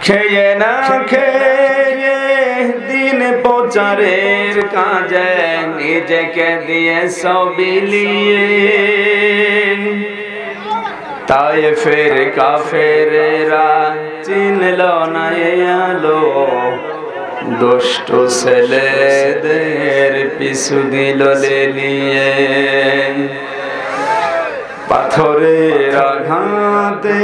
খেয়ে না খেয়ে দিন প্রচারের কাজে নিজেকে দিয়ে সবিলিয়ে তায়েফের কাফেরেরা চিনল না আলো দুষ্ট ছেলেদের পিছু দিল লেলিয়ে পাথরের আঘাতে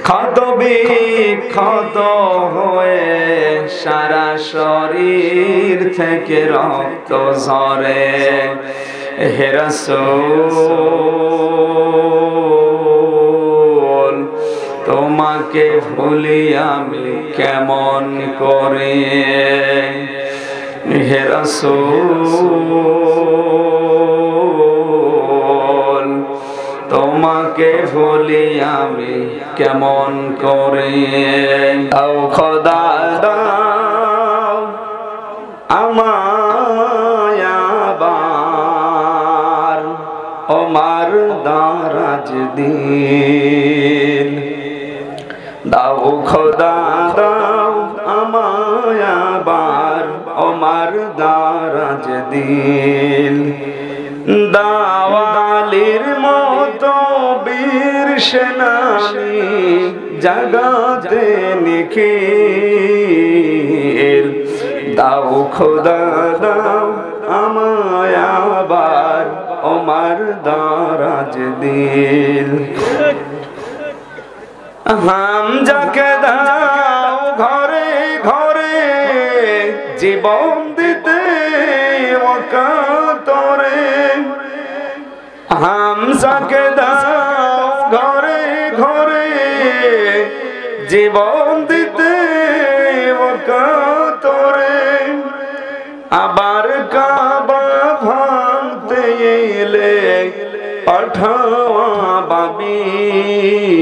ক্ষত বিক্ষত হয়ে সারা শরীর থেকে রক্ত ঝরে হে রাসূল তোমাকে ভুলি আমি কেমন করে হে রাসূল তোমাকে ভুলি আমি কেমন করে ও খোদা দাও আমায় আবার ওমার দারাজ দিন দাও খোদা দাও আমায় আবার ওমার দারাজ দিন দাওয়ালির মতো বীর সেনানী জাগাতে নিখিল দাও খোদা দাও আমায় আবার ওমার দারাজ দিল হামজাকে দাও ঘরে ঘরে জীবন দিতে ওকাতরে হামজাকে দাও ঘরে ঘরে জীবন দিতে ওকাতরে আবার কাবা ভাঙতে এলে পাঠাওয়া বাবিল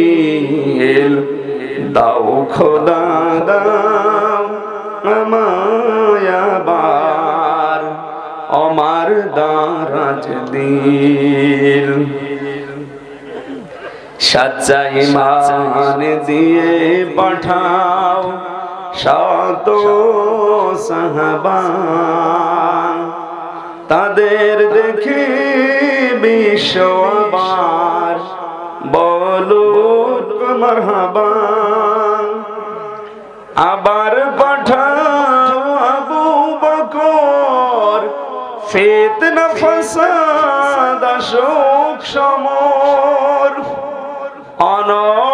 দাও খোদা দাও আমায় আবার ওমার দারাজ দিল সচ্চা ঈমান দিয়ে পাঠাও শত সাহাবা তাদের দেখে বিশ্ব আবার বলুক মারহাবা আবার পাঠাও আবু বকর ফিতনা ফাসাদ শোক সমর অনড়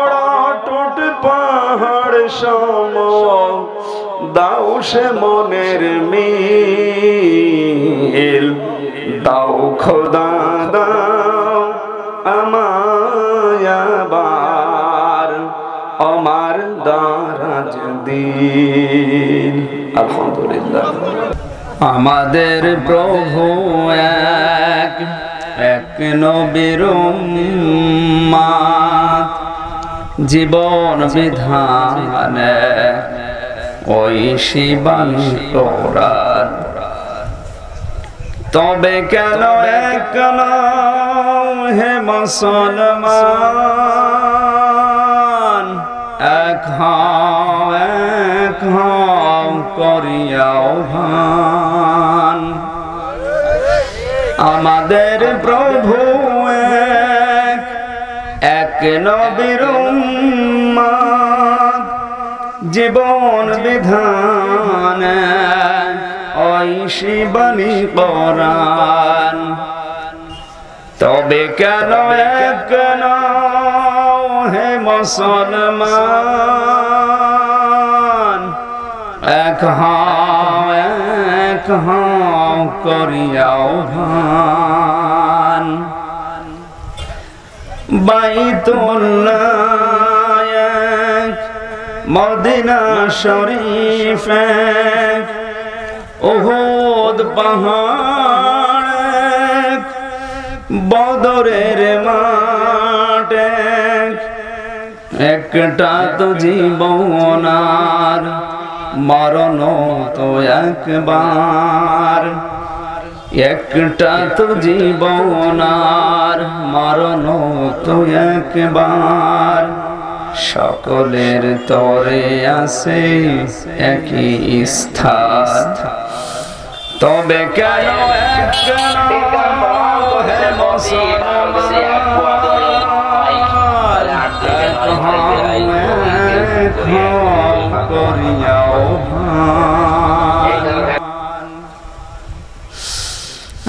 পাহাড় সম দাও সে মনের মিল দাও খোদা দাও আমায় আবার ওমার দারাজ দিন আলহামদুলিল্লাহ আমাদের প্রভু এক এক নবীর উম্মত জীবন বিধানে ওই শিবান কোরআন তবে কেন এক হে মুসলমান এক হও করিয়াও ভান আমাদের প্রভু এক নবীর উম্মত জীবন বিধানে ওই শিবানী কোরআন তবে কেন এক হে মুসলমান এক হও করিয়াও ভান বাইতুল্লাহ এক মদিনা শরীফ এক উহুদ পাহাড় এক বদরের মাঠ এক একটা তো জীবন আর মরণ তো একবার একটা তো জীবন আর মরণ তো একবার সকলের তরে আছে একই স্থান তবে কেন এক হে মুসলমান করিয়াও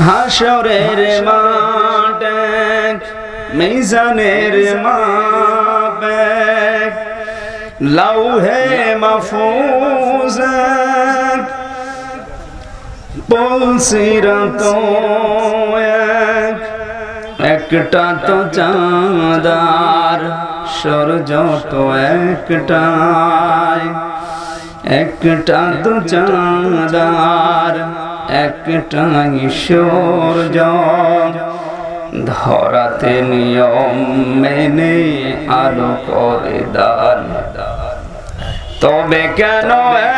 হাসরের মাঠ মিজানের মাপে লৌহে মাহফুজ পলসিরাত একটা তো চাঁদার সূর্য তো একটাই একটা তো চাঁদার একটাই সূর্য ধরাতে নিয়ম মেনে আলো করে দান তবে কেন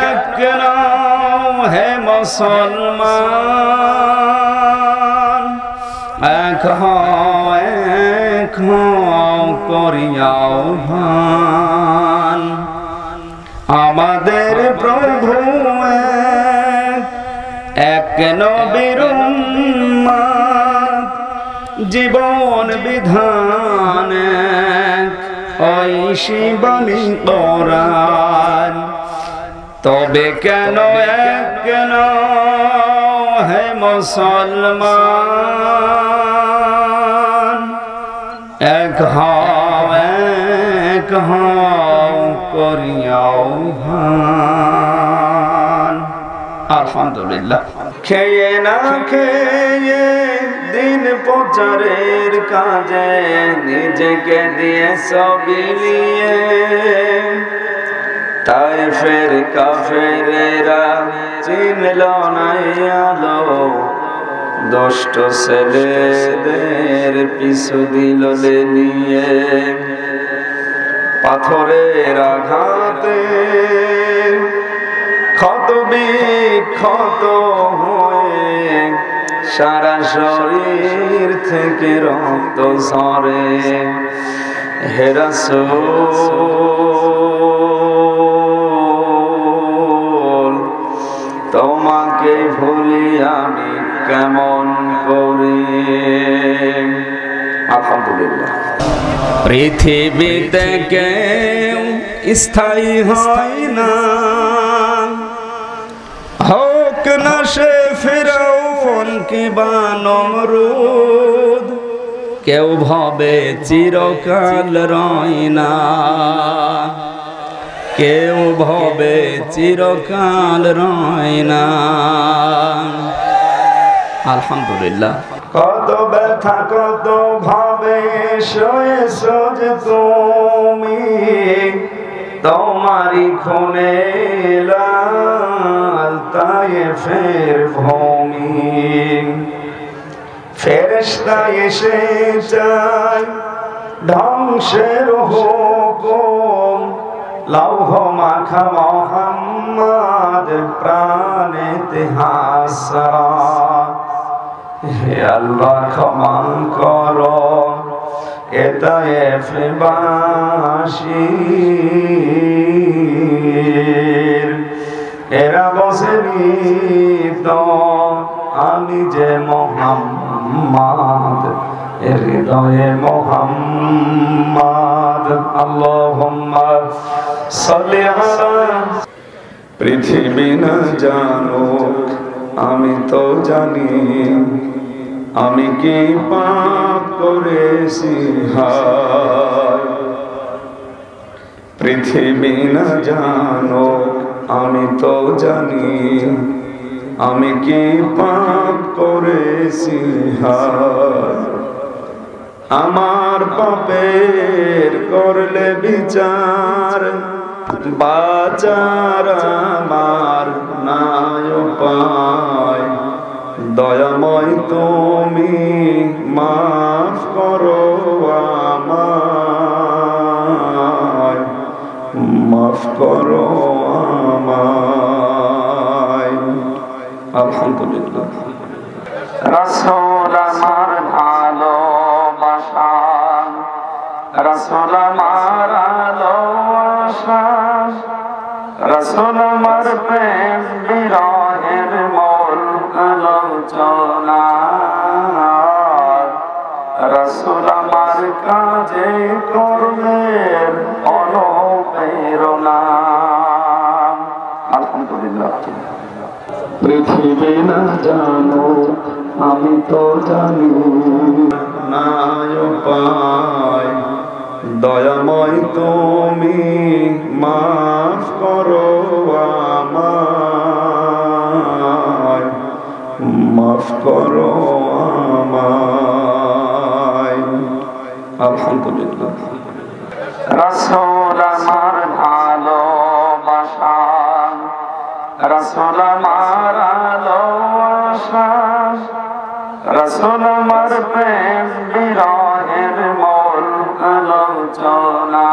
এক হে মুসলমান এক করিয়াও ভান আমাদের প্রভু এক নবীর উম্মত জীবন বিধান ঐশী বাণী কোরআন তবে কেন এক হে মুসলমান এক করিয়াও ভান আলহামদুলিল্লাহ খেয়ে না খেয়ে দিন প্রচারের কাজে নিজেকে দিয়ে সবিলিয়ে তাই ফের কাফেরেরা চিনল না আলো দুষ্ট ছেলেদের পিছু দিল নিয়ে পাথরের আঘাতে ক্ষত বিক্ষত হয়ে সারা শরীর থেকে রক্ত ঝরে হে রাসূল তোমাকে ভুলি আমি কেমন করি আলহামদুলিল্লাহ পৃথিবীতে কেউ স্থায়ী হয় না হোক না সে ফিরআউন কিংবা নমরুদ কেউ ভাবে চিরকাল রয় না কেউ ভাবে চিরকাল রয় না আলহামদুলিল্লাহ কত ব্যথা কত ভাবে সয়েছো যে তুমি তোমারি খুনে লাল তায়েফের ভূমি ফেরেশতা এসে যায় ধ্বংসের হুকুম লৌহ মাখা মুহাম্মদ প্রাণেতে হাসরা হে আল্লাহ ক্ষমা করো এ তায়েফবাসীর এরা বসেনি তো আমি যে মুহাম্মদ হৃদয়ে মুহাম্মদ আল্লাহুম্মা সাল্লি আলা পৃথিবী না জানুক আমি তো জানি আমি কি পাপ করেছি হায় পৃথিবী না জানুক আমি তো জানি আমি কি পাপ করেছি হায় আমার পাপের করলে বিচার বাঁচার আমার নাই উপায় দয়াময় তুমি মাফ করো আমায় মাফ করো আমায় আলহামদুলিল্লাহ রাসূল আমার ভালোবাসা রাসূল আমার আলো আশা রাসূল আমার প্রেম বিরহের মূল আলোচনা রাসূল আমার কাজে কর্মের অনুপ্রেরণা আলহামদুলিল্লাহ পৃথিবী না জানো আমি তো জানি নাই উপায় দয়াময় তুমি মাফ করো আমায় মাফ করো আমায় আলহামদুলিল্লাহ রাসূল আমার ভালোবাসা রাসূল আমার আলোচনা রাসূল আমার প্রেম বিরহের মূল আলোচনা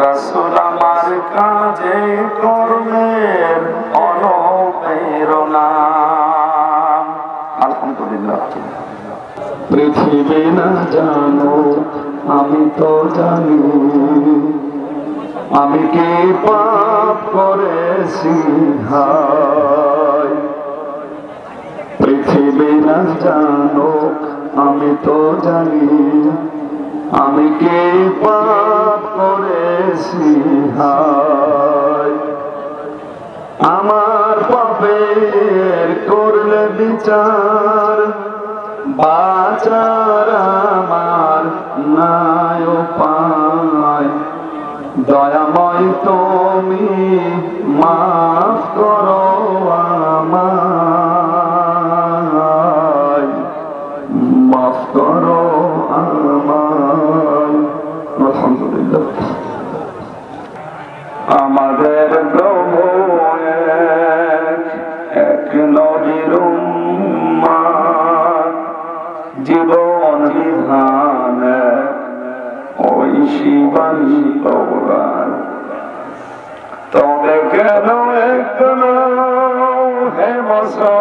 রাসূল আমার কাজে কর্মের অনুপ্রেরণা আলহামদুলিল্লাহ পৃথিবী না জানো আমি তো জানি আমি কি পাপ করেছি হায় পৃথিবী না জানো আমি তো জানি আমি কি পাপ করেছি হায় আমার পাপের করলে বিচার বাঁচার আমার নাই উপায় দয়াময় তুমি মাফ করো আমায় মাফ করো আমায় আলহামদুলিল্লাহ আমাদের প্রভু এক নবীর উম্মত জীবন বিধান ওই শিবানী তওরাত তবে কেন একলা হে মুসলমান